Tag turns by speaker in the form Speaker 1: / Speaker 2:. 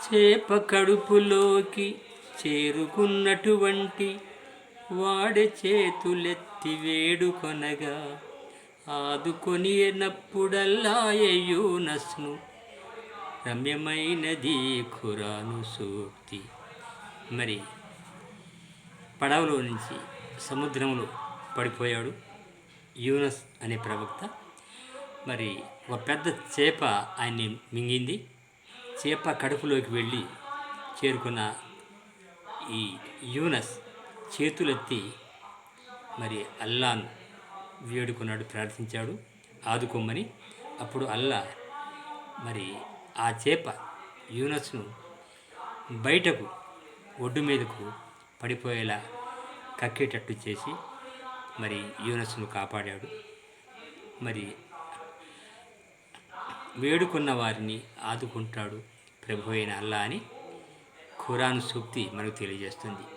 Speaker 1: చేప కడుపులోకి చేరుకున్నటువంటి వాడి చేతులెత్తి వేడుకొనగా ఆదుకొనినప్పుడల్లా యూనస్ను రమ్యమైనది ఖురాను సూక్తి. మరి పడవలో నుంచి సముద్రంలో పడిపోయాడు యూనస్ అనే ప్రవక్త. మరి ఒక పెద్ద చేప ఆయన్ని మింగింది. చేప కడుపులోకి వెళ్ళి చేరుకున్న ఈ యూనస్ చేతులెత్తి మరి అల్లాను వేడుకున్నాడు, ప్రార్థించాడు ఆదుకోమని. అప్పుడు అల్లా మరి ఆ చేప యూనస్ను బయటకు ఒడ్డు మీదకు పడిపోయేలా కక్కేటట్టు చేసి మరి యూనస్ను కాపాడాడు. మరి వేడుకున్న వారిని ఆదుకుంటాడు ప్రభు అయిన అల్లా అని ఖురాన్ సూక్తి మనకు తెలియజేస్తుంది.